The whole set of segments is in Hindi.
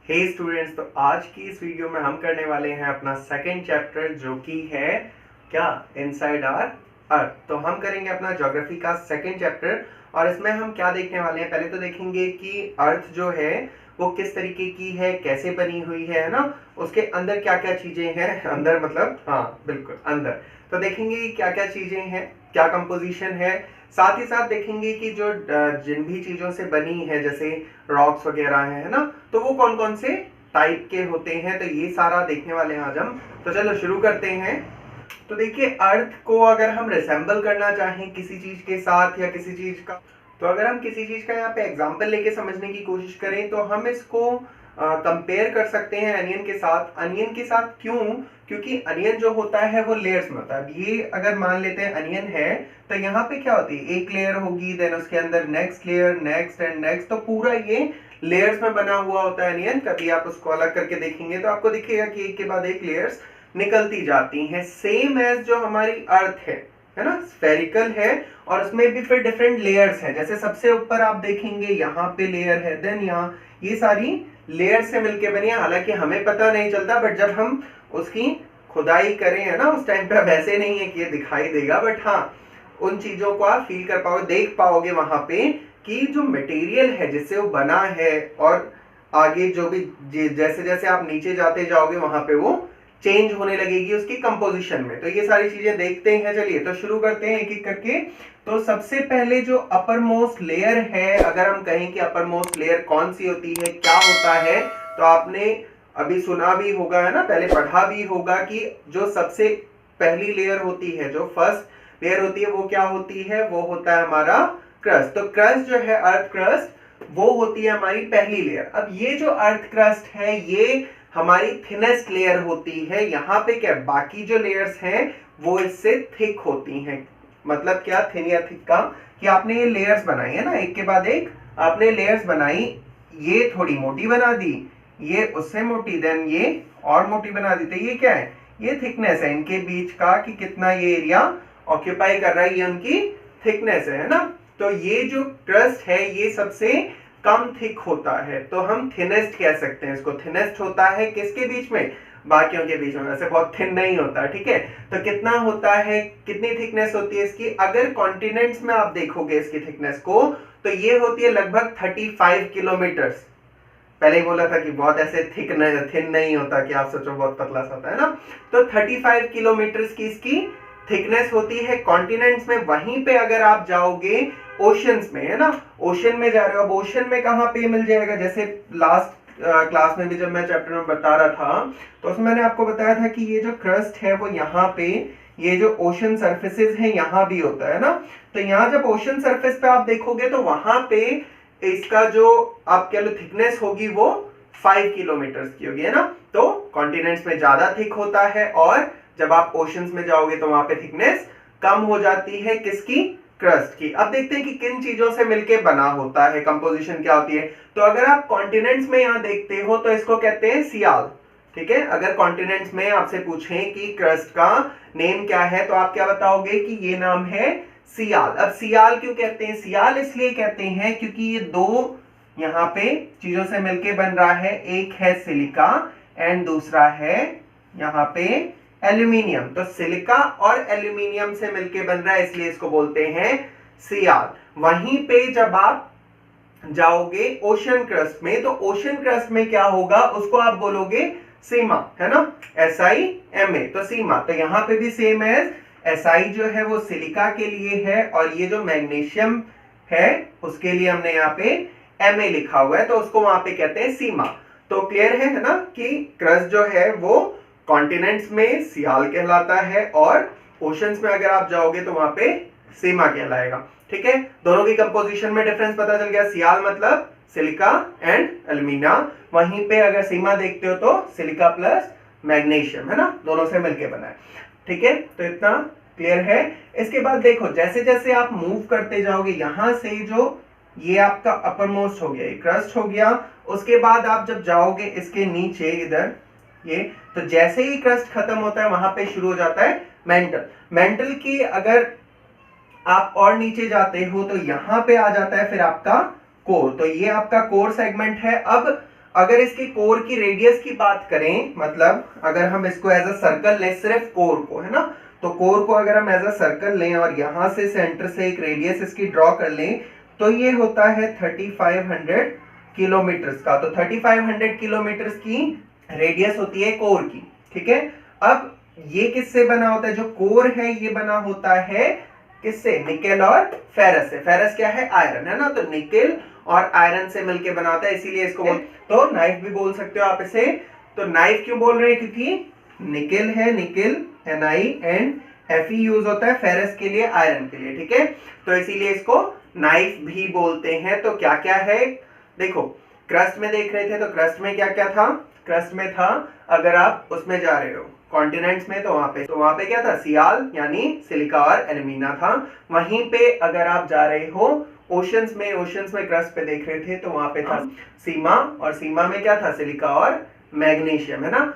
हे स्टूडेंट्स, तो आज की इस वीडियो में हम करने वाले हैं अपना सेकंड चैप्टर जो कि है क्या इनसाइड आवर अर्थ। तो हम करेंगे अपना ज्योग्राफी का सेकंड चैप्टर और इसमें हम क्या देखने वाले हैं। पहले तो देखेंगे कि अर्थ जो है वो किस तरीके की है, कैसे बनी हुई है ना, उसके अंदर क्या क्या चीजें हैं। अंदर मतलब हाँ बिल्कुल अंदर। तो देखेंगे क्या क्या चीजें हैं, क्या कंपोजिशन है। साथ ही साथ देखेंगे कि जो जिन भी चीजों से बनी है जैसे रॉक्स वगैरह है ना, तो वो कौन कौन से टाइप के होते हैं। तो ये सारा देखने वाले हैं आज हम। तो चलो शुरू करते हैं। तो देखिए, अर्थ को अगर हम रिसेंबल करना चाहें किसी चीज के साथ या किसी चीज का, तो अगर हम किसी चीज का यहाँ पे एग्जांपल लेके समझने की कोशिश करें तो हम इसको कंपेयर कर सकते हैं अनियन के साथ। अनियन के साथ क्यों? क्योंकि अनियन जो होता है वो लेयर्स में होता है। अब ये अगर मान लेते हैं अनियन है तो यहाँ पे क्या होती है, एक लेयर होगी, देन उसके अंदर next layer, next and next, तो पूरा ये लेयर्स में बना हुआ होता है अनियन। कभी आप उसको अलग करके देखेंगे तो आपको दिखेगा कि एक के बाद एक लेयर्स निकलती जाती हैं। सेम एज जो हमारी अर्थ है ना, स्फेरिकल है और उसमें भी फिर डिफरेंट लेयर्स हैं। जैसे सबसे ऊपर आप देखेंगे यहाँ पे लेयर है, देन यहाँ ये सारी लेयर से मिलके बनी है। हालांकि हमें पता नहीं चलता, बट जब हम उसकी खुदाई करें है ना उस टाइम पे, अब ऐसे नहीं है कि ये दिखाई देगा, बट हाँ उन चीजों को आप फील कर पाओगे, देख पाओगे वहां पे कि जो मटेरियल है जिससे वो बना है, और आगे जो भी जैसे जैसे आप नीचे जाते जाओगे वहां पे वो चेंज होने लगेगी उसकी कंपोजिशन में। तो ये सारी चीजें देखते हैं। चलिए तो शुरू करते हैं एक एक करके। तो सबसे पहले जो अपर मोस्ट लेयर है, अगर हम कहें कि अपर मोस्ट लेयर कौन सी होती है, क्या होता है, तो आपने अभी सुना भी होगा है ना, पहले पढ़ा भी होगा कि जो सबसे पहली लेयर होती है, जो फर्स्ट लेयर होती है, वो क्या होती है, वो होता है हमारा क्रस्ट। तो क्रस्ट जो है, अर्थ क्रस्ट, वो होती है हमारी पहली लेयर। अब ये जो अर्थ क्रस्ट है ये हमारी थिनेस्ट लेयर होती है। यहाँ पे क्या, बाकी जो लेयर्स हैं वो इससे थिक होती हैं। मतलब क्या, थिन या थिक का, कि आपने ये लेयर्स बनाई है ना, एक के बाद एक आपने लेयर्स बनाई, ये थोड़ी मोटी बना दी, ये उससे मोटी, देन ये और मोटी बना दी। तो ये क्या है, ये थिकनेस है इनके बीच का, कि कितना ये एरिया ऑक्यूपाई कर रहा है, ये उनकी थिकनेस है ना। तो ये जो क्रस्ट है ये सबसे कम थिक होता है, तो हम थिनेस्ट कह सकते हैं इसको। थिनेस्ट होता है किसके बीच में, बाकियों के बीच में। वैसे बहुत थिन नहीं होता, ठीक है। तो कितना होता है, कितनी थिकनेस होती है इसकी, अगर कॉन्टिनेंट्स में आप देखोगे इसकी थिकनेस को, तो ये होती है लगभग 35 किलोमीटर। पहले ही बोला था कि बहुत ऐसे थिन नहीं होता कि आप सोचो बहुत पतला सा होता है ना। तो 35 किलोमीटर की इसकी थिकनेस होती है कॉन्टिनेंट्स में। वहीं पे अगर आप जाओगे ओशंस में, है ना, ओशन में जा रहे हो, अब ओशन में कहां पे मिल जाएगा, जैसे लास्ट क्लास में भी जब मैं चैप्टर में बता रहा था तो उसमें मैंने आपको बताया था कि ये जो क्रस्ट है वो यहाँ पे, ये जो ओशन सरफेसेस है यहाँ भी होता है ना। तो यहाँ जब ओशन सरफेस पे आप देखोगे तो वहां पे इसका जो आप कह लो थिकनेस होगी वो 5 किलोमीटर की होगी, है ना। तो कॉन्टिनेंट्स में ज्यादा थिक होता है और जब आप ओशंस में जाओगे तो वहां पे थिकनेस कम हो जाती है, किसकी, क्रस्ट की। अब देखते हैं कि किन चीजों से मिलके बना होता है, कंपोजिशन क्या होती है। तो अगर आप कॉन्टिनेंट्स में यहां देखते हो तो इसको कहते हैं सियाल, ठीक है। अगर कॉन्टिनेंट्स में आपसे पूछें कि क्रस्ट का नेम क्या है तो आप क्या बताओगे कि ये नाम है सियाल। अब सियाल क्यों कहते हैं, सियाल इसलिए कहते हैं क्योंकि ये दो यहाँ पे चीजों से मिलके बन रहा है, एक है सिलिका एंड दूसरा है यहाँ पे एल्यूमिनियम। तो सिलिका और एल्यूमिनियम से मिलके बन रहा है, इसलिए इसको बोलते हैं सियाल। वहीं पे जब आप जाओगे ओशन क्रस्ट में, तो ओशन क्रस्ट में क्या होगा, उसको आप बोलोगे सीमा, है ना, SIMA, तो सीमा। तो यहाँ पे भी सेम है, SI जो है वो सिलिका के लिए है और ये जो मैग्नीशियम है उसके लिए हमने यहाँ पे MA लिखा हुआ है, तो उसको वहां पे कहते हैं सीमा। तो क्लियर है ना, कि क्रस्ट जो है वो कॉन्टिनेंट्स में सियाल कहलाता है और ओशंस में अगर आप जाओगे तो वहां पे सीमा कहलाएगा, ठीक है। दोनों की कंपोजिशन में डिफरेंस पता चल गया। सियाल मतलब सिलिका एंड एल्यूमिना, वहीं पे अगर सीमा देखते हो तो सिलिका प्लस मैग्नीशियम, है ना, दोनों से मिलके बना है, ठीक है। तो इतना क्लियर है। इसके बाद देखो, जैसे जैसे आप मूव करते जाओगे, यहां से जो ये आपका अपर मोस्ट हो गया, ये क्रस्ट हो गया, उसके बाद आप जब जाओगे इसके नीचे इधर ये, तो जैसे ही क्रस्ट खत्म होता है वहां पे शुरू हो जाता है मेंटल। मेंटल की अगर आप और नीचे जाते हो तो यहां पे आ जाता है फिर आपका कोर। तो ये आपका कोर सेगमेंट है। अब अगर इसके कोर की रेडियस की बात करें, मतलब अगर हम इसको एज अ सर्कल लें, सिर्फ कोर को, है ना, तो कोर को अगर हम एज अ सर्कल लें और यहां से सेंटर से एक रेडियस इसकी ड्रॉ कर लें, तो ये होता है 3500 किलोमीटर का। तो 3500 किलोमीटर की रेडियस होती है कोर की, ठीक है। अब ये किससे बना होता है? जो कोर है ये बना होता है किससे? निकेल और फेरस से। फेरस क्या है? आयरन, है ना, तो निकेल और आयरन से मिलके बनाता है, इसीलिए इसको तो नाइफ भी बोल सकते हो आप इसे। तो नाइफ क्यों बोल रहे हैं? क्योंकि निकेल है, nickel Ni and Fe use होता है फेरस के लिए, आयरन के लिए, ठीक है, तो इसीलिए इसको नाइफ भी बोलते हैं। तो क्या क्या है देखो, क्रस्ट में देख रहे थे, तो क्रस्ट में क्या क्या था? क्रस्ट में था, अगर आप उसमें जा रहे हो कॉन्टिनेंट्स में, तो वहां पे क्या था? सियाल यानी सिलिका और एल्यूमिना था। वहीं पे अगर आप जा रहे हो ओशंस में क्रस्ट पे देख रहे थे, तो वहां पे था सीमा, और सीमा में क्या था? सिलिका और मैग्नीशियम, है ना।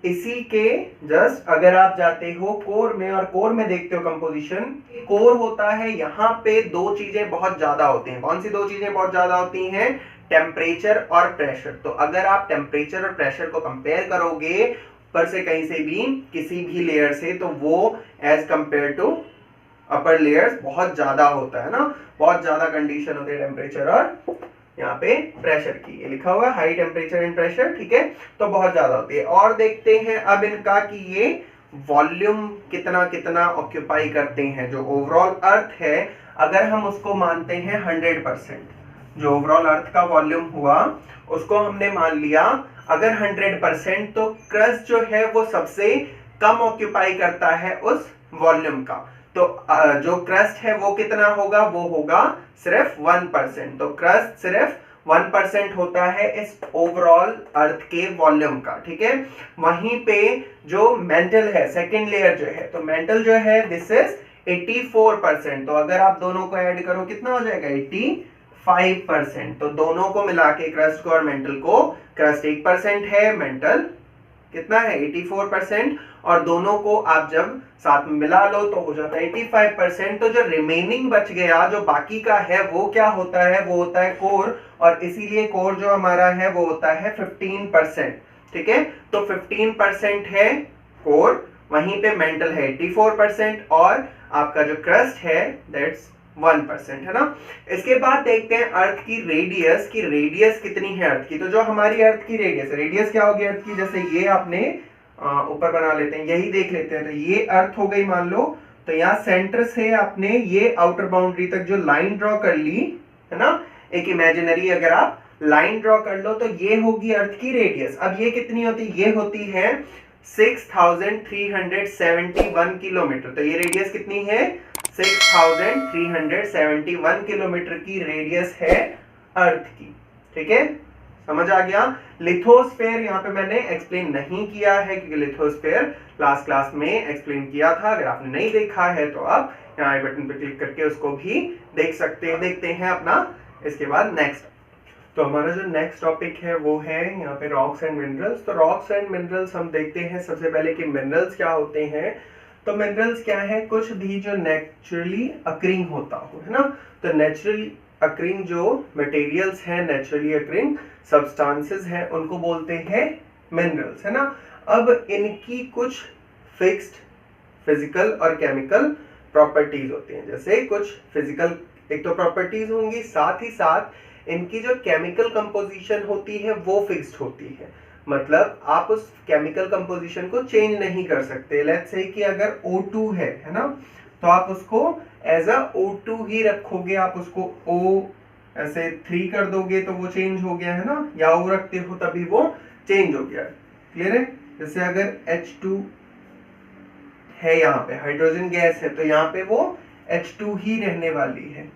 इसी के जस्ट अगर आप जाते हो कोर में, और कोर में देखते हो कंपोजिशन, कोर होता है, यहाँ पे दो चीजें बहुत ज्यादा होती हैं। कौन सी दो चीजें बहुत ज्यादा होती हैं? टेम्परेचर और प्रेशर। तो अगर आप टेम्परेचर और प्रेशर को कंपेयर करोगे ऊपर से कहीं से भी, किसी भी लेयर से, तो वो as compare to upper layers बहुत ज्यादा होता है ना, बहुत ज्यादा कंडीशन होती है टेम्परेचर और यहाँ पे प्रेशर की। ये लिखा हुआ है हाई टेम्परेचर एंड प्रेशर, ठीक है, तो बहुत ज्यादा होती है। और देखते हैं अब इनका कि ये वॉल्यूम कितना कितना ऑक्यूपाई करते हैं। जो ओवरऑल अर्थ है, अगर हम उसको मानते हैं 100%, जो ओवरऑल अर्थ का वॉल्यूम हुआ उसको हमने मान लिया अगर 100%, तो क्रस्ट जो है वो सबसे कम ऑक्यूपाई करता है उस वॉल्यूम का। तो जो क्रस्ट है वो कितना होगा? वो होगा सिर्फ 1%। तो क्रस्ट सिर्फ 1% होता है इस ओवरऑल अर्थ के वॉल्यूम का, ठीक है। वहीं पे जो मेंटल है, सेकेंड लेयर जो है, तो मेंटल जो है दिस इज 84%। तो अगर आप दोनों को ऐड करो कितना हो जाएगा? 85%। तो दोनों को मिला के, क्रस्ट को और मेंटल को, क्रस्ट 1% है, मेंटल कितना है? 84%, और दोनों को आप जब साथ में मिला लो तो हो जाता है 85%। तो जो रिमेनिंग बच गया, जो बाकी का है, वो क्या होता है? वो होता है कोर, और इसीलिए कोर जो हमारा है वो होता है 15%, ठीक है। तो 15% है कोर, वहीं पे मेंटल है 84%, और आपका जो क्रस्ट है दैट्स 1%, है ना। इसके बाद देखते हैं अर्थ की रेडियस, की रेडियस कितनी है अर्थ की। तो जो हमारी अर्थ की रेडियस क्या होगी अर्थ की? जैसे ये आपने ऊपर बना लेते हैं, यही देख लेते हैं, तो ये अर्थ हो गई मान लो। तो यहाँ सेंटर से आपने ये आउटर बाउंड्री तक जो लाइन ड्रॉ कर ली, है ना, एक इमेजिनरी अगर आप लाइन ड्रॉ कर लो, तो ये होगी अर्थ की रेडियस। अब ये कितनी होती है? ये होती है 6371 किलोमीटर। तो ये रेडियस कितनी है? 6371 किलोमीटर की रेडियस है अर्थ की, ठीक है, समझ आ गया। लिथोस्फेयर यहाँ पे मैंने एक्सप्लेन नहीं किया है, क्योंकि लिथोस्फेयर लास्ट क्लास में एक्सप्लेन किया था। अगर आपने नहीं देखा है तो आप यहाँ आई बटन पे क्लिक करके उसको भी देख सकते हैं। देखते हैं अपना इसके बाद नेक्स्ट। तो हमारा जो नेक्स्ट टॉपिक है वो है यहाँ पे रॉक्स एंड मिनरल्स। तो रॉक्स एंड मिनरल्स हम देखते हैं सबसे पहले कि मिनरल्स क्या होते हैं। तो मिनरल्स क्या है? कुछ भी जो नेचुरली अकरिंग होता हो, है ना। तो नेचुरली अकरिंग जो मटेरियल्स हैं, नेचुरली अकरिंग सब्सटेंसेस हैं, उनको बोलते हैं मिनरल्स, है ना। अब इनकी कुछ फिक्स्ड फिजिकल और केमिकल प्रॉपर्टीज होती हैं। जैसे कुछ फिजिकल एक तो प्रॉपर्टीज होंगी, साथ ही साथ इनकी जो केमिकल कंपोजिशन होती है वो फिक्स्ड होती है। मतलब आप उस केमिकल कंपोजिशन को चेंज नहीं कर सकते। लेट्स से कि अगर O2 है ना, तो आप उसको एज अ O2 ही रखोगे। आप उसको O ऐसे 3 कर दोगे तो वो चेंज हो गया, है ना, या O रखते हो तभी वो चेंज हो गया। क्लियर है? जैसे अगर H2 है, यहाँ पे हाइड्रोजन गैस है, तो यहाँ पे वो H2 ही रहने वाली है।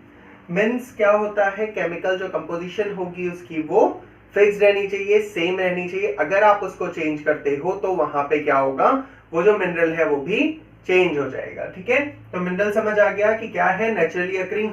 मीन्स क्या होता है? केमिकल जो कंपोजिशन होगी उसकी वो फिक्स्ड रहनी चाहिए, सेम रहनी चाहिए। अगर आप उसको चेंज करते हो तो वहां पे क्या होगा? वो जो मिनरल है वो भी चेंज हो जाएगा, ठीक है। तो मिनरल समझ आ गया कि क्या है? नेचुरली अकरिंग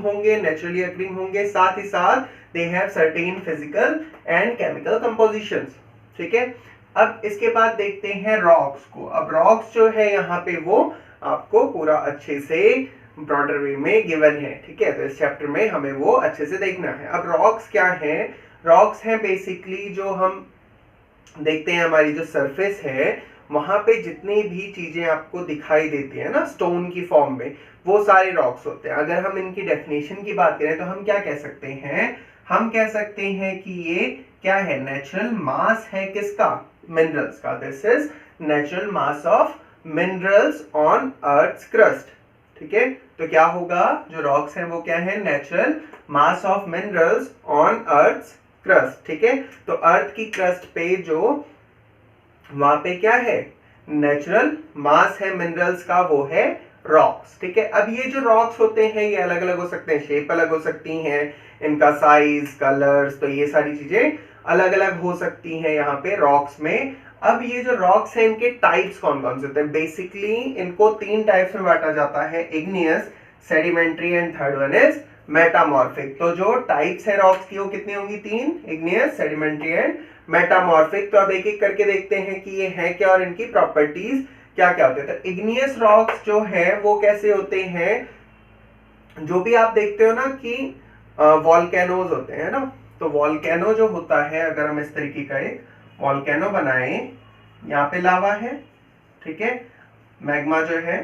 होंगे, साथ ही साथ they have certain physical and chemical compositions, ठीक है। अब इसके बाद देखते हैं रॉक्स को। अब रॉक्स जो है यहाँ पे वो आपको पूरा अच्छे से ब्रॉडर वे में गिवन है, ठीक है। तो इस चैप्टर में हमें वो अच्छे से देखना है। अब रॉक्स क्या है? रॉक्स हैं बेसिकली जो हम देखते हैं हमारी जो सरफेस है वहां पे जितनी भी चीजें आपको दिखाई देती है ना स्टोन की फॉर्म में, वो सारे रॉक्स होते हैं। अगर हम इनकी डेफिनेशन की बात करें तो हम क्या कह सकते हैं, हम कह सकते हैं कि ये क्या है, नेचुरल मास है किसका, मिनरल्स का। This is natural mass of minerals on earth crust. ठीक है, तो क्या होगा, जो रॉक्स हैं वो क्या है, natural mass of minerals on earth crust. ठीक है, तो अर्थ की क्रस्ट पे जो वहां पे क्या है, नेचुरल मास है मिनरल्स का, वो है रॉक्स। ठीक है, अब ये जो रॉक्स होते हैं ये अलग अलग हो सकते हैं, शेप अलग हो सकती हैं, इनका साइज, कलर्स, तो ये सारी चीजें अलग अलग हो सकती हैं यहाँ पे रॉक्स में। अब ये जो रॉक्स हैं इनके टाइप्स कौन कौन से होते हैं, बेसिकली इनको 3 टाइप्स में बांटा जाता है, igneous, sedimentary and third one is metamorphic. तो जो टाइप्स है रॉक्स की वो कितनी होंगी, 3, इग्नियस, सेडिमेंट्री एंड मेटामॉर्फिक। तो अब एक एक करके देखते हैं कि ये है क्या और इनकी प्रॉपर्टीज क्या क्या होते हैं। तो इग्नियस रॉक्स जो है वो कैसे होते हैं, जो भी आप देखते हो ना कि वॉल्केनोज होते हैं ना, तो वॉल्केनो जो होता है, अगर हम इस तरीके का एक वॉल्केनो बनाएं, यहाँ पे लावा है, ठीक है, मैग्मा जो है,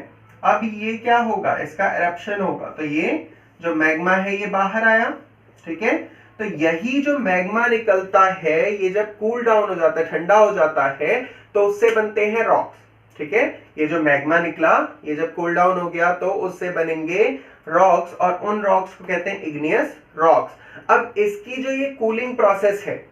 अब ये क्या होगा, इसका एरप्शन होगा, तो ये जो मैग्मा है ये बाहर आया। ठीक है, तो यही जो मैग्मा निकलता है ये जब कूल डाउन हो जाता है, ठंडा हो जाता है, तो उससे बनते हैं रॉक्स। ठीक है, ये जो मैग्मा निकला ये जब कूल डाउन हो गया तो उससे बनेंगे रॉक्स, और उन रॉक्स को कहते हैं इग्नियस रॉक्स। अब इसकी जो ये कूलिंग प्रोसेस है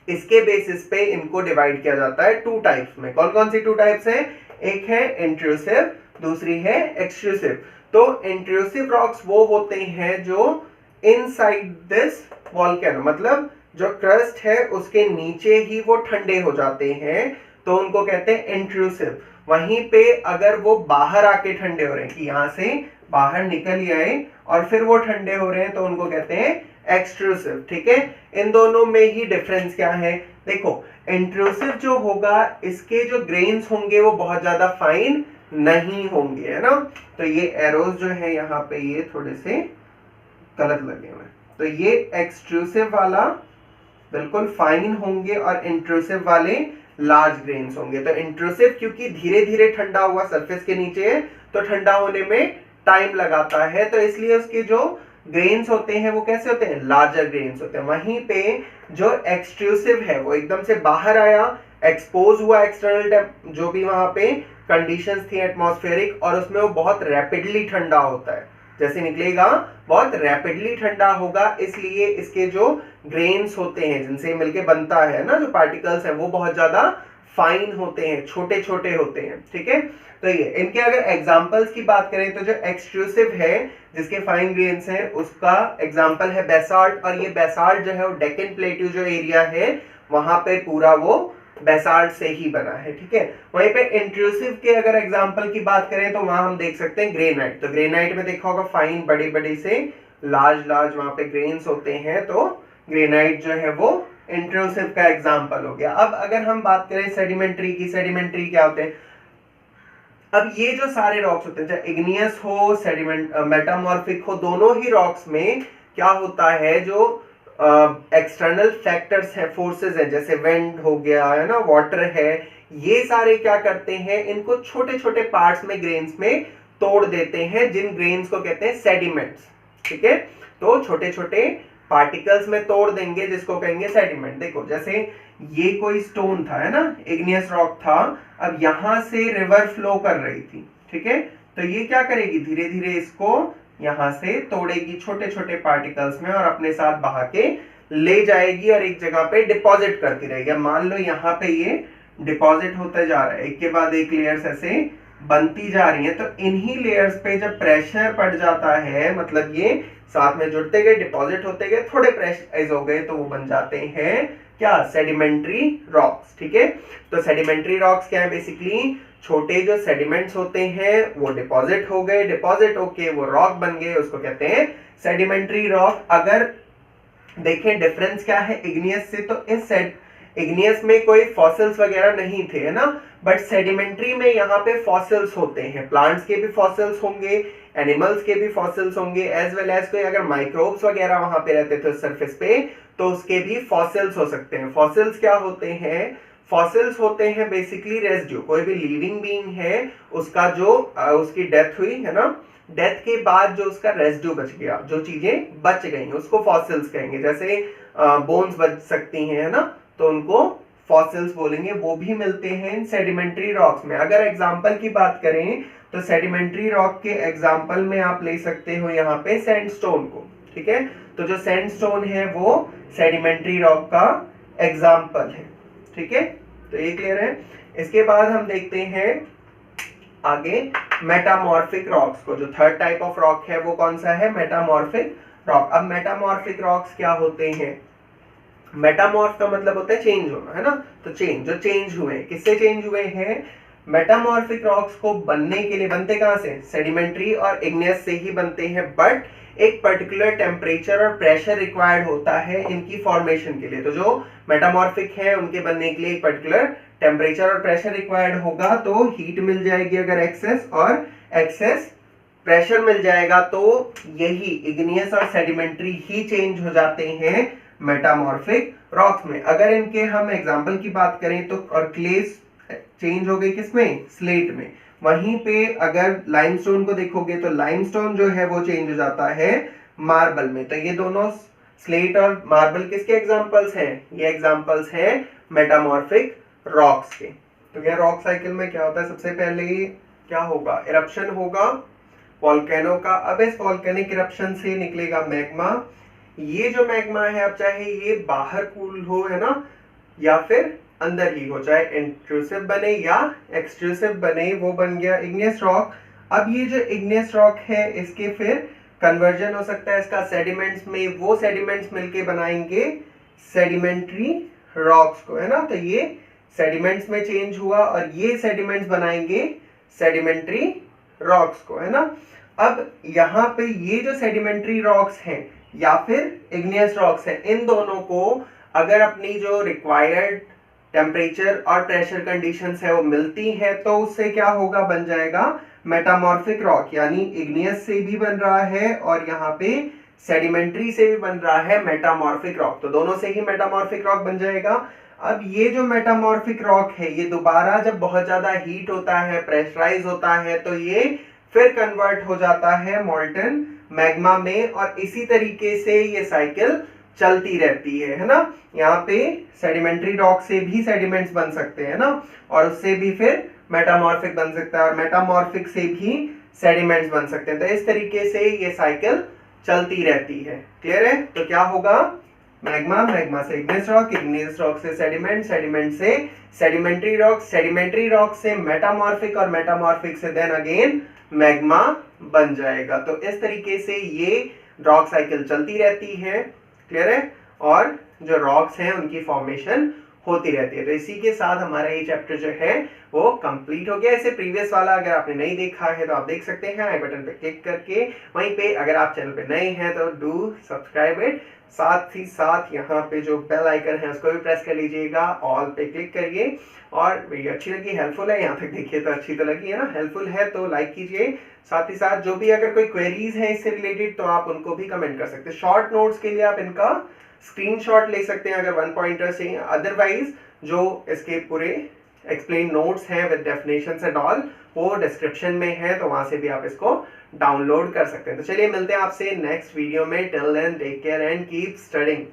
इसके बेसिस पे इनको डिवाइड किया जाता है 2 टाइप्स में। कौन कौन सी 2 टाइप्स हैं, एक है इंट्रूसिव, दूसरी है एक्सट्रूसिव। तो इंट्रूसिव रॉक्स वो होते हैं जो इनसाइड दिस वॉल्केनो, मतलब जो क्रस्ट है उसके नीचे ही वो ठंडे हो जाते हैं, तो उनको कहते हैं इंट्रूसिव। वहीं पे अगर वो बाहर आके ठंडे हो रहे हैं कि यहां से बाहर निकल आए और फिर वो ठंडे हो रहे हैं, तो उनको कहते हैं एक्सट्रूसिव। ठीक है, इन दोनों में ही डिफरेंस क्या है, देखो इंट्रूसिव जो होगा इसके जो ग्रेन्स होंगे वो बहुत ज्यादा फाइन नहीं होंगे, है ना। तो ये एरोज जो है यहाँ पे ये थोड़े से गलत लगे हुए, तो ये एक्सट्रूसिव वाला बिल्कुल फाइन होंगे और इंट्रूसिव वाले लार्ज ग्रेन्स होंगे। तो इंट्रूसिव क्योंकि धीरे धीरे ठंडा हुआ सरफेस के नीचे है तो ठंडा होने में टाइम लगाता है, तो इसलिए उसके जो ग्रेन्स होते हैं वो कैसे होते हैं, लार्जर ग्रेन्स होते हैं। वहीं पे जो एक्सट्रूसिव है वो एकदम से बाहर आया, एक्सपोज हुआ एक्सटर्नल जो भी वहां पे कंडीशंस थी एटमॉस्फेरिक, और उसमें वो बहुत रैपिडली ठंडा होता है, जैसे निकलेगा बहुत रैपिडली ठंडा होगा, इसलिए इसके जो ग्रेन्स होते हैं जिनसे मिलके बनता है ना, जो पार्टिकल्स हैं वो बहुत ज्यादा फाइन होते हैं, छोटे छोटे होते हैं। ठीक है, तो ये इनके अगर एग्जांपल्स की बात करें तो जो एक्सट्रूसिव है जिसके फाइन ग्रेन्स हैं उसका एग्जांपल है बेसाल्ट, और ये बेसाल्ट जो है वो डेक्कन प्लेट्यू जो एरिया है वहां पे पूरा वो बेसाल्ट से ही बना है। ठीक है, वहीं पे इंट्रूसिव के अगर एग्जांपल की बात करें तो वहां हम देख सकते हैं ग्रेनाइट। तो ग्रेनाइट में देखा होगा फाइन बड़े बड़े से लार्ज लार्ज वहां पे ग्रेन्स होते हैं, तो ग्रेनाइट जो है वो इंट्रूसिव का एग्जांपल हो गया। अब अगर हम बात करें सेडिमेंट्री की, सेडिमेंट्री क्या होते हैं, अब ये जो सारे रॉक्स होते हैं चाहे इग्नियस हो, सेडिमेंट मेटामॉर्फिक हो, दोनों ही रॉक्स में क्या होता है, जो एक्सटर्नल फैक्टर्स हैं, फोर्सेस हैं, जैसे विंड हो गया है ना, वाटर है, ये सारे क्या करते हैं, इनको छोटे छोटे पार्ट्स में ग्रेन्स में तोड़ देते हैं, जिन ग्रेन्स को कहते हैं सेडिमेंट्स। ठीक है, तो छोटे छोटे पार्टिकल्स में तोड़ देंगे जिसको कहेंगे सेडिमेंट। देखो जैसे ये कोई स्टोन था, है ना, इग्नियस रॉक था, अब यहां से रिवर फ्लो कर रही थी। ठीक है, तो ये क्या करेगी, धीरे धीरे इसको यहां से तोड़ेगी छोटे छोटे पार्टिकल्स में और अपने साथ बहा के ले जाएगी और एक जगह पे डिपॉजिट करती रहेगी। मान लो यहाँ पे ये डिपॉजिट होता जा रहा है, एक के बाद एक लेयर्स ऐसे बनती जा रही है, तो इन्हीं लेयर्स पे जब प्रेशर पड़ जाता है, मतलब ये साथ में जुड़ते गए, डिपॉजिट होते गए, थोड़े प्रेशराइज हो गए, तो वो बन जाते हैं क्या, सेडिमेंट्री रॉक्स। ठीक है, तो सेडिमेंट्री रॉक्स क्या है, बेसिकली छोटे जो सेडिमेंट्स होते हैं वो डिपॉजिट हो गए, डिपॉजिट होके वो रॉक बन गए, उसको कहते हैं सेडिमेंट्री रॉक। अगर देखें डिफरेंस क्या है इग्नियस से, तो इस इग्नियस में कोई फॉसिल्स वगैरह नहीं थे, है ना, बट सेडिमेंट्री में यहाँ पे फॉसिल्स होते हैं, प्लांट्स के भी फॉसिल्स होंगे, एनिमल्स के भी फॉसिल्स होंगे, एज वेल एज कोई अगर माइक्रोब्स वगैरह वहां पे रहते थे सरफेस पे तो उसके भी फॉसिल्स हो सकते हैं। फॉसिल्स क्या होते हैं? फॉसिल्स होते हैं बेसिकली रेजिड्यू। कोई भी लिविंग बीइंग है उसका जो उसकी डेथ हुई है ना, डेथ के बाद जो उसका रेजिड्यू बच गया, जो चीजें बच गई उसको फॉसिल्स कहेंगे। जैसे बोन्स बच सकती हैं है ना, तो उनको फॉसिल्स बोलेंगे। वो भी मिलते हैं सेडिमेंट्री रॉक्स में। अगर एग्जांपल की बात करें तो सेडिमेंट्री रॉक के एग्जांपल में आप ले सकते हो यहाँ पे सैंडस्टोन को, ठीक है। तो जो सैंडस्टोन है वो सेडिमेंट्री रॉक का एग्जांपल है, ठीक है। तो ये क्लियर है। इसके बाद हम देखते हैं आगे मेटामॉर्फिक रॉक्स को। जो थर्ड टाइप ऑफ रॉक है वो कौन सा है? Metamorphic rock. अब मेटामॉर्फिक रॉक्स क्या होते हैं? मेटामॉर्फ का मतलब होता है चेंज होना, है ना। तो चेंज, जो चेंज हुए, किससे चेंज हुए हैं? मेटामॉर्फिक रॉक्स को बनने के लिए बनते कहां से? सेडिमेंट्री और इग्नियस से ही बनते हैं, बट एक पर्टिकुलर टेम्परेचर और प्रेशर रिक्वायर्ड होता है इनकी फॉर्मेशन के लिए। तो जो मेटामॉर्फिक है उनके बनने के लिए एक पर्टिकुलर टेम्परेचर और प्रेशर रिक्वायर्ड होगा, तो हीट मिल जाएगी अगर एक्सेस, और एक्सेस प्रेशर मिल जाएगा, तो यही इग्नियस और सेडिमेंट्री ही चेंज हो जाते हैं मेटामॉर्फिक रॉक्स में। अगर इनके हम एग्जांपल की बात करें तो और क्लेस चेंज हो गई किसमें? स्लेट में। वहीं पे अगर लाइमस्टोन को देखोगे तो लाइमस्टोन जो है वो चेंज हो जाता है मार्बल में। तो ये दोनों स्लेट और मार्बल किसके एग्जांपल्स हैं? ये एग्जांपल्स हैं मेटामॉर्फिक रॉक्स के। तो ये रॉक साइकिल में क्या होता है? सबसे पहले क्या होगा? इरप्शन होगा वोल्केनो का। अब इस वोल्केनिक इरप्शन से निकलेगा मैग्मा। ये जो मैग्मा है, अब चाहे ये बाहर कूल हो, है ना, या फिर अंदर ही हो, चाहे इंट्रूसिव बने या एक्सट्रूसिव बने, वो बन गया इग्नियस रॉक। अब ये जो इग्नियस रॉक है इसके फिर कन्वर्जन हो सकता है इसका सेडिमेंट्स में, वो सेडिमेंट्स मिलके बनाएंगे सेडिमेंट्री रॉक्स को, है ना। तो ये सेडिमेंट्स में चेंज हुआ और ये सेडिमेंट्स बनाएंगे सेडिमेंट्री रॉक्स को, है ना। अब यहाँ पे ये जो सेडिमेंट्री रॉक्स हैं या फिर इग्नियस रॉक्स हैं, इन दोनों को अगर अपनी जो रिक्वायर्ड टेम्परेचर और प्रेशर कंडीशंस है वो मिलती है, तो उससे क्या होगा? बन जाएगा मेटामॉर्फिक रॉक। यानी इग्नियस से भी बन रहा है और यहाँ पे सेडिमेंट्री से भी बन रहा है मेटामॉर्फिक रॉक, तो दोनों से ही मेटामॉर्फिक रॉक बन जाएगा। अब ये जो मेटामॉर्फिक रॉक है ये दोबारा जब बहुत ज्यादा हीट होता है, प्रेशराइज होता है, तो ये फिर कन्वर्ट हो जाता है मोल्टन मैग्मा में, और इसी तरीके से ये साइकिल चलती रहती है ना। यहाँ पे सेडिमेंट्री रॉक से भी सेडिमेंट्स बन सकते हैं ना, और उससे भी फिर मेटामॉर्फिक बन सकता है, और मेटामॉर्फिक से भी सेडिमेंट्स बन सकते हैं। तो इस तरीके से ये साइकिल चलती रहती है। क्लियर है? तो क्या होगा? मैग्मा, मैग्मा से इग्नियस रॉक, इग्नियस रॉक से सेडिमेंट, सेडिमेंट से सेडिमेंट्री रॉक, सेडिमेंट्री रॉक से मेटामॉर्फिक, और मेटामॉर्फिक से देन अगेन मैग्मा बन जाएगा। तो इस तरीके से ये रॉक साइकिल चलती रहती है। क्लियर है? और जो रॉक्स हैं उनकी फॉर्मेशन होती रहती है। तो इसी के साथ हमारा ये चैप्टर जो है वो कंप्लीट हो गया। इसे प्रीवियस वाला अगर आपने नहीं देखा है तो आप देख सकते हैं आई बटन पे क्लिक करके। वहीं पे अगर आप चैनल पे नए हैं तो डू सब्सक्राइब इट। साथ ही साथ यहाँ पे जो बेल आइकन है उसको भी प्रेस कर लीजिएगा, ऑल पे क्लिक करिए। और वीडियो अच्छी लगी, हेल्पफुल है, यहाँ तक देखिए तो अच्छी तो लगी है ना, हेल्पफुल है तो लाइक कीजिए। साथ ही साथ जो भी अगर कोई क्वेरीज है इससे रिलेटेड तो आप उनको भी कमेंट कर सकते हैं। शॉर्ट नोट्स के लिए आप इनका स्क्रीनशॉट ले सकते हैं अगर वन पॉइंटर चाहिए। अदरवाइज जो इसके पूरे एक्सप्लेन नोट्स हैं विद डेफिनेशंस एंड ऑल वो डिस्क्रिप्शन में है, तो वहां से भी आप इसको डाउनलोड कर सकते हैं। तो चलिए मिलते हैं आपसे नेक्स्ट वीडियो में। Till then take care and keep studying.